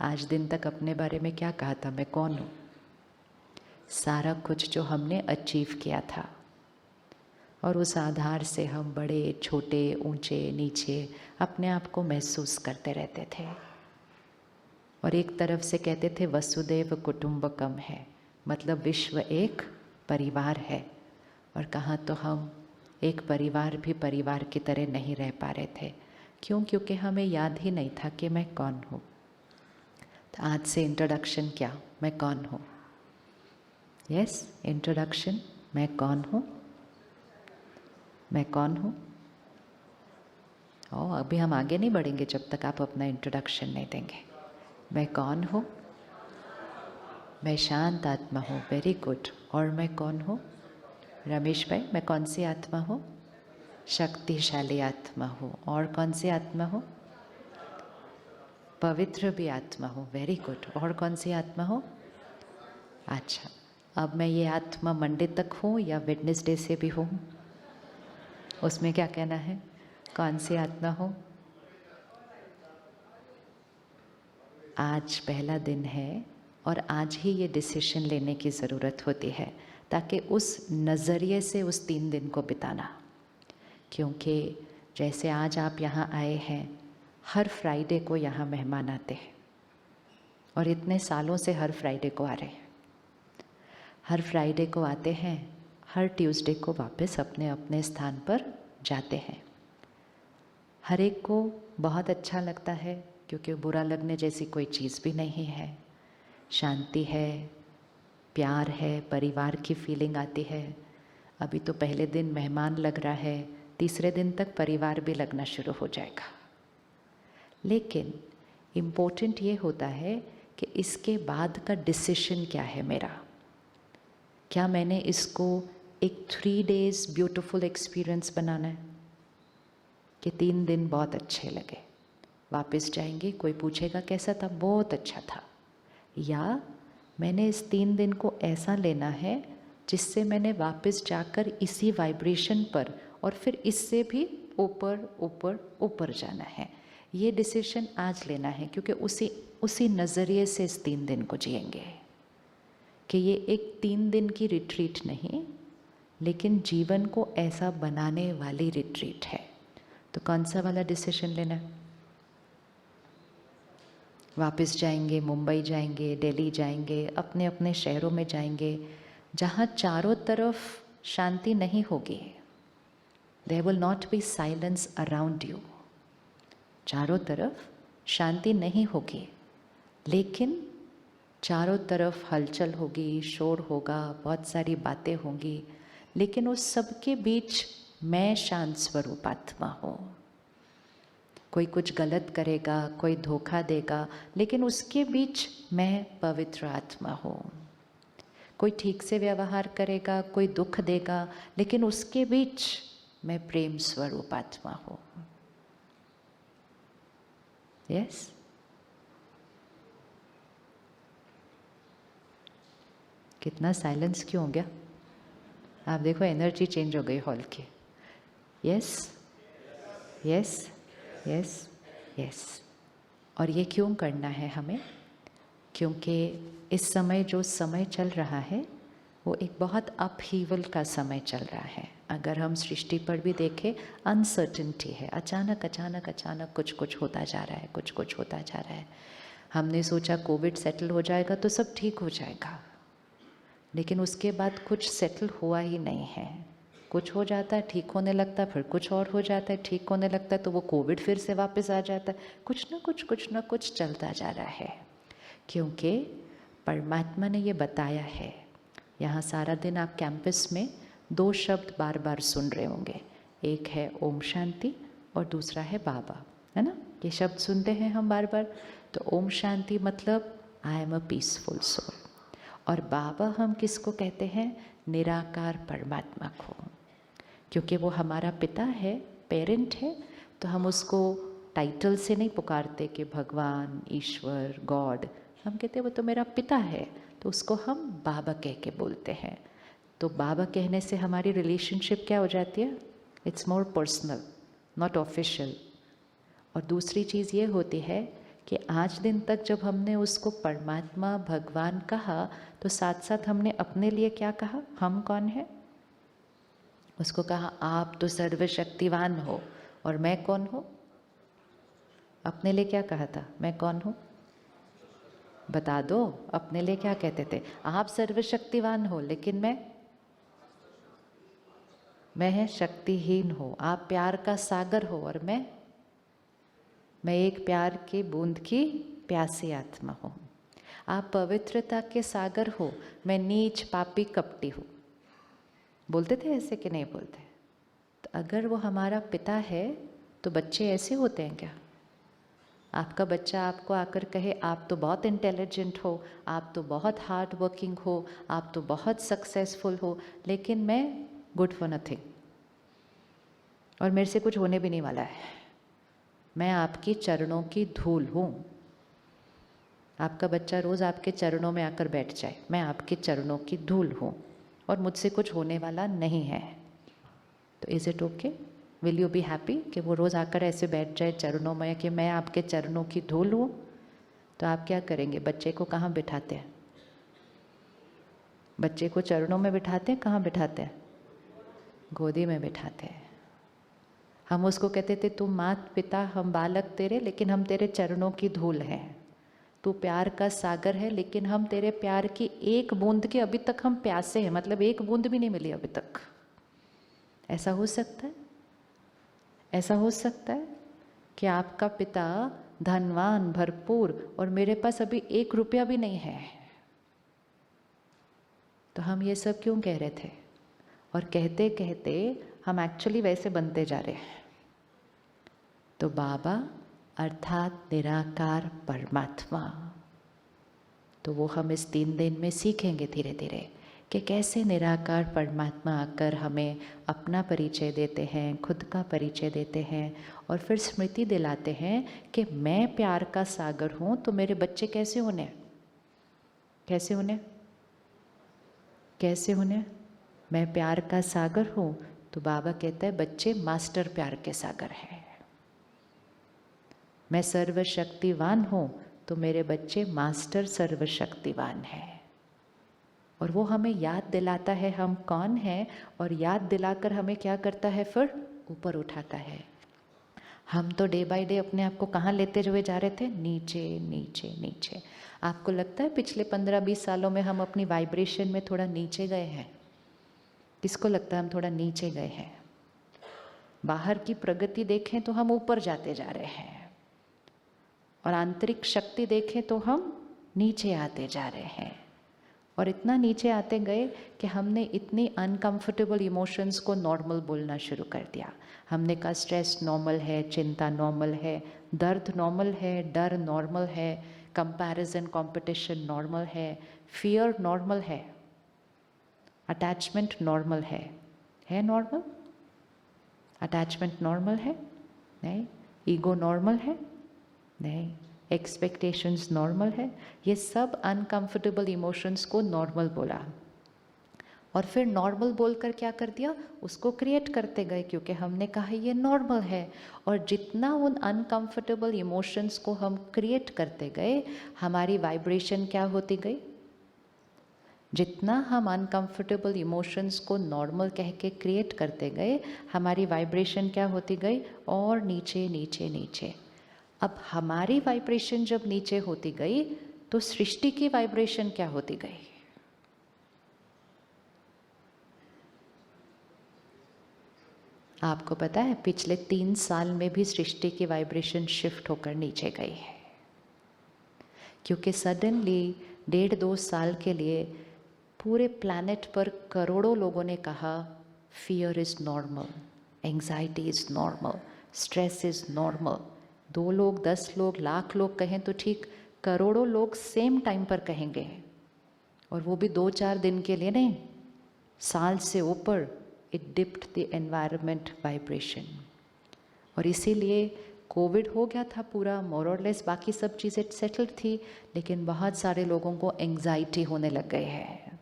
आज दिन तक अपने बारे में क्या कहा था, मैं कौन हूँ? सारा कुछ जो हमने अचीव किया था, और उस आधार से हम बड़े छोटे ऊंचे नीचे अपने आप को महसूस करते रहते थे। और एक तरफ से कहते थे वसुदेव कुटुंबकम है, मतलब विश्व एक परिवार है। और कहाँ तो हम एक परिवार भी परिवार की तरह नहीं रह पा रहे थे। क्यों? क्योंकि हमें याद ही नहीं था कि मैं कौन हूँ। तो आज से इंट्रोडक्शन क्या, मैं कौन हूँ? यस, इंट्रोडक्शन, मैं कौन हूँ, मैं कौन हूँ। ओ, अभी हम आगे नहीं बढ़ेंगे जब तक आप अपना इंट्रोडक्शन नहीं देंगे। मैं कौन हूँ? मैं शांत आत्मा हूँ। Very good. और मैं कौन हूँ? रमेश भाई, मैं कौन सी आत्मा हूँ? शक्तिशाली आत्मा हूँ। और कौन सी आत्मा हूँ? पवित्र भी आत्मा हूँ। Very good. और कौन सी आत्मा हूँ? अच्छा, अब मैं ये आत्मा मंडे तक हूँ या वेडनेसडे से भी हूँ? उसमें क्या कहना है? कौन सी आत्मा हूँ? आज पहला दिन है और आज ही ये डिसीजन लेने की ज़रूरत होती है, ताकि उस नज़रिए से उस 3 दिन को बिताना। क्योंकि जैसे आज आप यहाँ आए हैं, हर फ्राइडे को यहाँ मेहमान आते हैं, और इतने सालों से हर फ्राइडे को आ रहे हैं। हर फ्राइडे को आते हैं, हर ट्यूसडे को वापस अपने अपने स्थान पर जाते हैं। हर एक को बहुत अच्छा लगता है, क्योंकि बुरा लगने जैसी कोई चीज़ भी नहीं है। शांति है, प्यार है, परिवार की फीलिंग आती है। अभी तो पहले दिन मेहमान लग रहा है, तीसरे दिन तक परिवार भी लगना शुरू हो जाएगा। लेकिन इम्पोर्टेंट ये होता है कि इसके बाद का डिसीजन क्या है मेरा। क्या मैंने इसको एक 3 डेज़ ब्यूटीफुल एक्सपीरियंस बनाना है कि 3 दिन बहुत अच्छे लगे, वापस जाएंगे, कोई पूछेगा कैसा था, बहुत अच्छा था। या मैंने इस 3 दिन को ऐसा लेना है जिससे मैंने वापस जाकर इसी वाइब्रेशन पर और फिर इससे भी ऊपर ऊपर ऊपर जाना है। ये डिसीजन आज लेना है, क्योंकि उसी नज़रिए से इस 3 दिन को जिएंगे कि ये एक 3 दिन की रिट्रीट नहीं, लेकिन जीवन को ऐसा बनाने वाली रिट्रीट है। तो कौन सा वाला डिसीजन लेना है? वापस जाएंगे, मुंबई जाएंगे, दिल्ली जाएंगे, अपने अपने शहरों में जाएंगे, जहाँ चारों तरफ शांति नहीं होगी। There will not be silence around you. चारों तरफ शांति नहीं होगी, लेकिन चारों तरफ हलचल होगी, शोर होगा, बहुत सारी बातें होंगी, लेकिन उस सब के बीच मैं शांत स्वरूप आत्मा हूँ। कोई कुछ गलत करेगा, कोई धोखा देगा, लेकिन उसके बीच मैं पवित्र आत्मा हूँ। कोई ठीक से व्यवहार करेगा, कोई दुख देगा, लेकिन उसके बीच मैं प्रेम स्वरूप आत्मा हूँ। यस? कितना साइलेंस क्यों हो गया? आप देखो, एनर्जी चेंज हो गई हॉल की। Yes, yes, yes, yes. और ये क्यों करना है हमें? क्योंकि इस समय जो समय चल रहा है वो एक बहुत अपहीवल का समय चल रहा है। अगर हम सृष्टि पर भी देखें, अनसर्टेनिटी है। अचानक अचानक अचानक कुछ कुछ होता जा रहा है, कुछ कुछ होता जा रहा है। हमने सोचा कोविड सेटल हो जाएगा तो सब ठीक हो जाएगा, लेकिन उसके बाद कुछ सेटल हुआ ही नहीं है। कुछ हो जाता है, ठीक होने लगता है, फिर कुछ और हो जाता है, ठीक होने लगता है तो वो कोविड फिर से वापस आ जाता है। कुछ ना कुछ चलता जा रहा है, क्योंकि परमात्मा ने ये बताया है। यहाँ सारा दिन आप कैंपस में 2 शब्द बार बार सुन रहे होंगे, एक है ओम शांति और दूसरा है बाबा, है ना? ये शब्द सुनते हैं हम बार बार। तो ओम शांति मतलब I am a peaceful soul, और बाबा हम किसको कहते हैं? निराकार परमात्मा को, क्योंकि वो हमारा पिता है, पेरेंट है। तो हम उसको टाइटल से नहीं पुकारते कि भगवान, ईश्वर, गॉड। हम कहते वो तो मेरा पिता है, तो उसको हम बाबा कह के बोलते हैं। तो बाबा कहने से हमारी रिलेशनशिप क्या हो जाती है? It's more personal, not official. और दूसरी चीज़ ये होती है कि आज दिन तक जब हमने उसको परमात्मा भगवान कहा तो साथ साथ हमने अपने लिए क्या कहा? हम कौन है? उसको कहा आप तो सर्वशक्तिवान हो, और मैं कौन हूँ? अपने लिए क्या कहा था? मैं कौन हूँ? बता दो, अपने लिए क्या कहते थे? आप सर्वशक्तिवान हो, लेकिन मैं है शक्तिहीन हो। आप प्यार का सागर हो, और मैं एक प्यार की बूंद की प्यासी आत्मा हूँ। आप पवित्रता के सागर हो, मैं नीच पापी कपटी हूँ। बोलते थे ऐसे कि नहीं बोलते? तो अगर वो हमारा पिता है तो बच्चे ऐसे होते हैं क्या? आपका बच्चा आपको आकर कहे आप तो बहुत इंटेलिजेंट हो, आप तो बहुत हार्ड वर्किंग हो, आप तो बहुत सक्सेसफुल हो, लेकिन मैं गुड फॉर नथिंग, और मेरे से कुछ होने भी नहीं वाला है, मैं आपकी चरणों की धूल हूँ। आपका बच्चा रोज़ आपके चरणों में आकर बैठ जाए, मैं आपके चरणों की धूल हूँ और मुझसे कुछ होने वाला नहीं है, तो is it okay? Will you be happy कि वो रोज़ आकर ऐसे बैठ जाए चरणों में कि मैं आपके चरणों की धूल हूँ? तो आप क्या करेंगे? बच्चे को कहाँ बिठाते हैं? बच्चे को चरणों में बिठाते हैं, कहाँ बिठाते हैं? गोदी में बिठाते हैं। हम उसको कहते थे तू मात पिता हम बालक तेरे, लेकिन हम तेरे चरणों की धूल हैं। तू प्यार का सागर है, लेकिन हम तेरे प्यार की एक बूंद के अभी तक हम प्यासे हैं, मतलब एक बूंद भी नहीं मिली अभी तक। ऐसा हो सकता है? ऐसा हो सकता है कि आपका पिता धनवान भरपूर और मेरे पास अभी 1 रुपया भी नहीं है, तो हम ये सब क्यों कह रहे थे? और कहते कहते हम एक्चुअली वैसे बनते जा रहे हैं। तो बाबा अर्थात निराकार परमात्मा, तो वो हम इस 3 दिन में सीखेंगे धीरे धीरे कि कैसे निराकार परमात्मा आकर हमें अपना परिचय देते हैं, खुद का परिचय देते हैं, और फिर स्मृति दिलाते हैं कि मैं प्यार का सागर हूँ। तो मेरे बच्चे कैसे होने? कैसे होने? कैसे होने? मैं प्यार का सागर हूँ, तो बाबा कहता है बच्चे मास्टर प्यार के सागर हैं। मैं सर्वशक्तिवान हूँ, तो मेरे बच्चे मास्टर सर्वशक्तिवान हैं। और वो हमें याद दिलाता है हम कौन हैं, और याद दिलाकर हमें क्या करता है? फिर ऊपर उठाता है। हम तो डे बाय डे अपने आप को कहाँ लेते हुए जा रहे थे? नीचे नीचे नीचे। आपको लगता है पिछले 15-20 सालों में हम अपनी वाइब्रेशन में थोड़ा नीचे गए हैं? किसको लगता है हम थोड़ा नीचे गए हैं? बाहर की प्रगति देखें तो हम ऊपर जाते जा रहे हैं, और आंतरिक शक्ति देखें तो हम नीचे आते जा रहे हैं। और इतना नीचे आते गए कि हमने इतनी अनकंफर्टेबल इमोशंस को नॉर्मल बोलना शुरू कर दिया। हमने कहा स्ट्रेस नॉर्मल है, चिंता नॉर्मल है, दर्द नॉर्मल है, डर नॉर्मल है, कंपैरिजन कंपटीशन नॉर्मल है, फियर नॉर्मल है, अटैचमेंट नॉर्मल है नॉर्मल? अटैचमेंट नॉर्मल है? नहीं। ईगो नॉर्मल है? नहीं। एक्सपेक्टेशंस नॉर्मल है? ये सब अनकंफर्टेबल इमोशंस को नॉर्मल बोला, और फिर नॉर्मल बोलकर क्या कर दिया? उसको क्रिएट करते गए, क्योंकि हमने कहा ये नॉर्मल है। और जितना उन अनकंफर्टेबल इमोशंस को हम क्रिएट करते गए, हमारी वाइब्रेशन क्या होती गई? जितना हम अनकंफर्टेबल इमोशंस को नॉर्मल कह के क्रिएट करते गए, हमारी वाइब्रेशन क्या होती गई? और नीचे नीचे नीचे। अब हमारी वाइब्रेशन जब नीचे होती गई, तो सृष्टि की वाइब्रेशन क्या होती गई? आपको पता है पिछले 3 साल में भी सृष्टि की वाइब्रेशन शिफ्ट होकर नीचे गई है, क्योंकि सडनली 1.5-2 साल के लिए पूरे प्लैनेट पर करोड़ों लोगों ने कहा fear is normal, anxiety is normal, stress is normal. 2 लोग, 10 लोग, लाख लोग कहें तो ठीक, करोड़ों लोग सेम टाइम पर कहेंगे, और वो भी 2-4 दिन के लिए नहीं, साल से ऊपर। It dipped the environment vibration. और इसीलिए कोविड हो गया था पूरा मोर और लेस, बाकी सब चीज़ें सेटल्ड थी, लेकिन बहुत सारे लोगों को एंग्जाइटी होने लग गए हैं।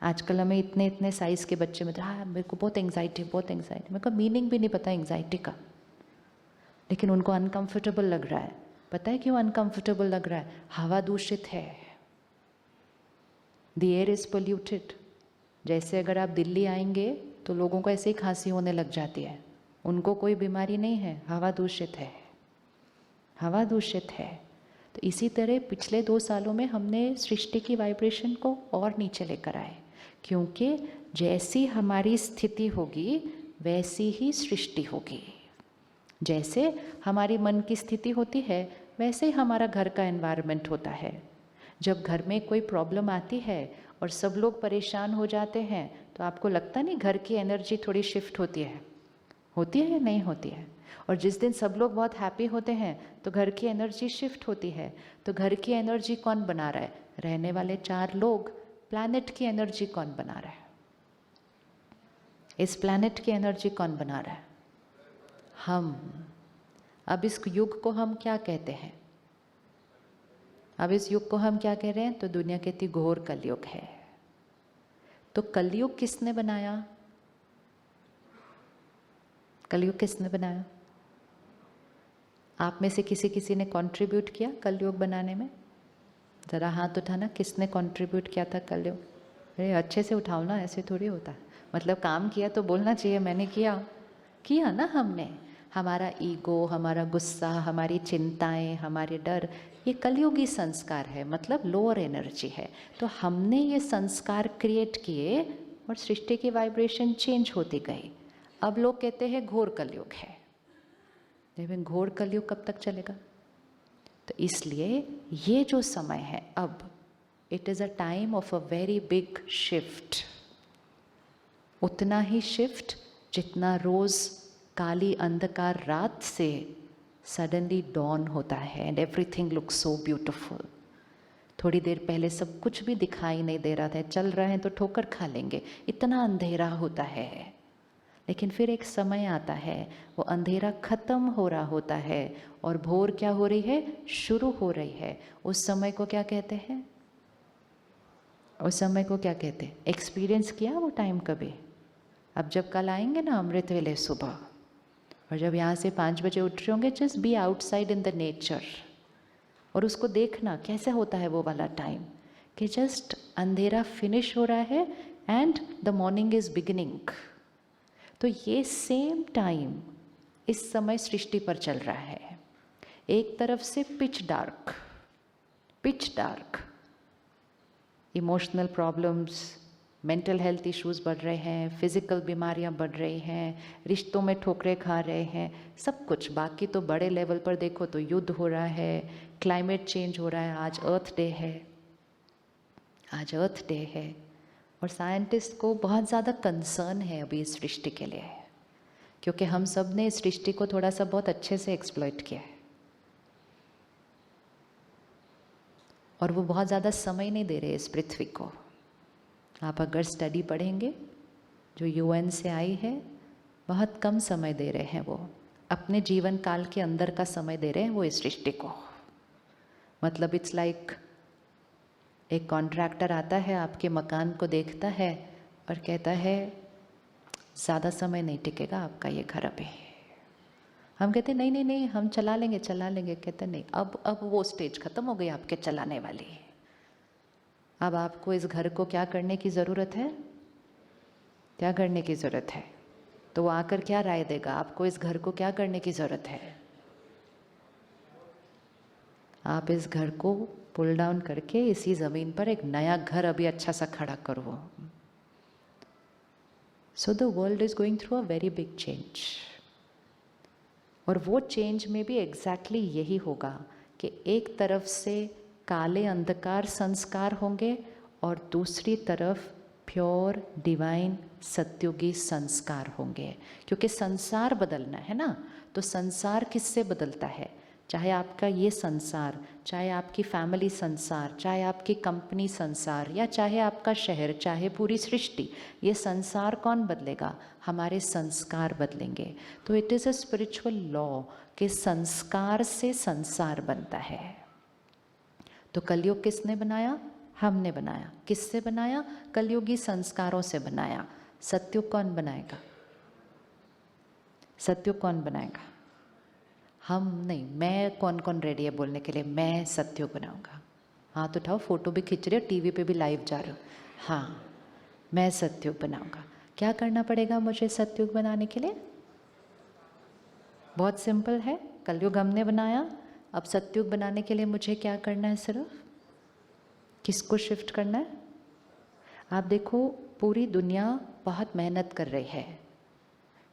आजकल हमें इतने इतने साइज़ के बच्चे में हाँ मेरे को बहुत एंग्जाइटी, बहुत एंग्जाइटी। मेरे को मीनिंग भी नहीं पता एंग्जाइटी का, लेकिन उनको अनकंफर्टेबल लग रहा है। पता है क्यों अनकंफर्टेबल लग रहा है? हवा दूषित है, द एयर इज पोल्यूटेड। जैसे अगर आप दिल्ली आएंगे तो लोगों को ऐसे ही खांसी होने लग जाती है, उनको कोई बीमारी नहीं है, हवा दूषित है, हवा दूषित है। तो इसी तरह पिछले 2 सालों में हमने सृष्टि की वाइब्रेशन को और नीचे लेकर आए, क्योंकि जैसी हमारी स्थिति होगी वैसी ही सृष्टि होगी। जैसे हमारी मन की स्थिति होती है वैसे ही हमारा घर का एनवायरनमेंट होता है। जब घर में कोई प्रॉब्लम आती है और सब लोग परेशान हो जाते हैं तो आपको लगता नहीं घर की एनर्जी थोड़ी शिफ्ट होती है या नहीं होती है? और जिस दिन सब लोग बहुत हैप्पी होते हैं तो घर की एनर्जी शिफ्ट होती है। तो घर की एनर्जी कौन बना रहा है? रहने वाले 4 लोग। प्लैनेट की एनर्जी कौन बना रहा है? इस प्लैनेट की एनर्जी कौन बना रहा है? हम। अब इस युग को हम क्या कहते हैं? अब इस युग को हम क्या कह रहे हैं? तो दुनिया कहती घोर कलयुग है। तो कलयुग किसने बनाया? कलयुग किसने बनाया? आप में से किसी ने कंट्रीब्यूट किया कलयुग बनाने में? ज़रा हाथ उठाना, किसने कंट्रीब्यूट किया था कलयुग? अरे अच्छे से उठाओ ना, ऐसे थोड़ी होता है। मतलब काम किया तो बोलना चाहिए मैंने किया ना हमने। हमारा ईगो, हमारा गुस्सा, हमारी चिंताएं, हमारे डर, ये कलयुगी संस्कार है, मतलब लोअर एनर्जी है। तो हमने ये संस्कार क्रिएट किए और सृष्टि की वाइब्रेशन चेंज होती गई। अब लोग कहते हैं घोर कलयुग है, लेकिन घोर कलयुग कब तक चलेगा? तो इसलिए ये जो समय है अब, it is a time of a very big shift. उतना ही शिफ्ट जितना रोज़ काली अंधकार रात से सडनली डॉन होता है and everything looks so beautiful. थोड़ी देर पहले सब कुछ भी दिखाई नहीं दे रहा था, चल रहे हैं तो ठोकर खा लेंगे, इतना अंधेरा होता है। लेकिन फिर एक समय आता है, वो अंधेरा खत्म हो रहा होता है और भोर क्या हो रही है? शुरू हो रही है। उस समय को क्या कहते हैं? उस समय को क्या कहते हैं? एक्सपीरियंस किया वो टाइम कभी? अब जब कल आएंगे ना अमृत वेले सुबह, और जब यहाँ से 5 बजे उठ रहे होंगे, just be outside in the nature और उसको देखना कैसे होता है वो वाला टाइम, कि जस्ट अंधेरा फिनिश हो रहा है and the morning is beginning. तो ये सेम टाइम इस समय सृष्टि पर चल रहा है। एक तरफ से pitch dark emotional problems, mental health issues बढ़ रहे हैं, फिजिकल बीमारियां बढ़ रही हैं, रिश्तों में ठोकरें खा रहे हैं, सब कुछ। बाकी तो बड़े लेवल पर देखो तो युद्ध हो रहा है, क्लाइमेट चेंज हो रहा है, आज अर्थ डे है। और साइंटिस्ट को बहुत ज़्यादा कंसर्न है अभी इस सृष्टि के लिए, क्योंकि हम सब ने इस सृष्टि को थोड़ा सा बहुत अच्छे से एक्सप्लॉइट किया है और वो बहुत ज़्यादा समय नहीं दे रहे इस पृथ्वी को। आप अगर स्टडी पढ़ेंगे जो यूएन से आई है, बहुत कम समय दे रहे हैं वो, अपने जीवन काल के अंदर का समय दे रहे हैं वो इस सृष्टि को। मतलब इट्स लाइक एक कॉन्ट्रैक्टर आता है, आपके मकान को देखता है और कहता है ज़्यादा समय नहीं टिकेगा आपका ये घर अभी। हम कहते नहीं हम चला लेंगे। कहते नहीं, अब वो स्टेज ख़त्म हो गई आपके चलाने वाली। अब आपको इस घर को क्या करने की ज़रूरत है? क्या करने की ज़रूरत है? तो वो आकर क्या राय देगा? आपको इस घर को क्या करने की ज़रूरत है? आप इस घर को पुल डाउन करके इसी ज़मीन पर एक नया घर अभी अच्छा सा खड़ा करो। So the world is going through a very big change. और वो चेंज में भी एग्जैक्टली यही होगा कि एक तरफ से काले अंधकार संस्कार होंगे और दूसरी तरफ प्योर डिवाइन सत्युगी संस्कार होंगे। क्योंकि संसार बदलना है ना, तो संसार किससे बदलता है? चाहे आपका ये संसार, चाहे आपकी फैमिली संसार, चाहे आपकी कंपनी संसार, या चाहे आपका शहर, चाहे पूरी सृष्टि, ये संसार कौन बदलेगा? हमारे संस्कार बदलेंगे। तो it is a spiritual law कि संस्कार से संसार बनता है। तो कलयुग किसने बनाया? हमने बनाया। किससे बनाया? कलयुगी संस्कारों से बनाया। सत्युग कौन बनाएगा? सत्युग कौन बनाएगा? हम नहीं, मैं कौन कौन रेडी है बोलने के लिए, मैं सत्युग बनाऊंगा? हाथ उठाओ, फोटो भी खींच रहे हो, टीवी पे भी लाइव जा रहे हो। हाँ, मैं सत्युग बनाऊंगा। क्या करना पड़ेगा मुझे सत्युग बनाने के लिए? बहुत सिंपल है, कलयुग हमने बनाया, अब सत्युग बनाने के लिए मुझे क्या करना है? सिर्फ किसको शिफ्ट करना है? आप देखो, पूरी दुनिया बहुत मेहनत कर रही है,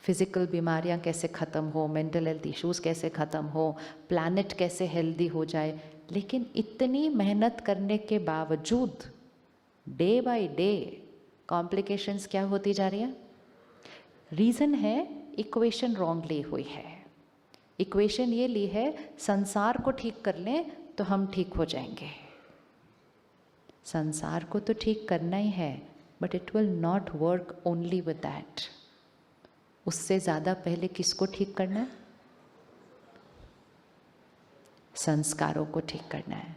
फिज़िकल बीमारियां कैसे ख़त्म हो, मेंटल हेल्थ इश्यूज़ कैसे ख़त्म हो, प्लैनेट कैसे हेल्दी हो जाए, लेकिन इतनी मेहनत करने के बावजूद डे बाय डे कॉम्प्लिकेशंस क्या होती जा रही है? रीज़न है इक्वेशन रॉन्ग ली हुई है। इक्वेशन ये ली है, संसार को ठीक कर लें तो हम ठीक हो जाएंगे। संसार को तो ठीक करना ही है, but it will not work only with that. उससे ज़्यादा पहले किसको ठीक करना है? संस्कारों को ठीक करना है।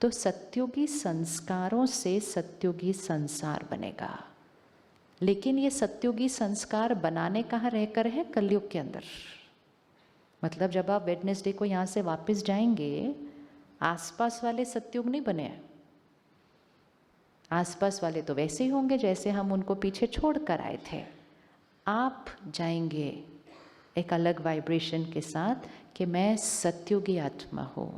तो सत्युगी संस्कारों से सत्युगी संसार बनेगा। लेकिन ये सत्युगी संस्कार बनाने कहाँ रहकर है? कलयुग के अंदर। मतलब जब आप वेडनेसडे को यहाँ से वापस जाएंगे, आसपास वाले सत्युग नहीं बने हैं। आसपास वाले तो वैसे ही होंगे जैसे हम उनको पीछे छोड़ कर आए थे। आप जाएंगे एक अलग वाइब्रेशन के साथ कि मैं सत्युगी आत्मा हूँ।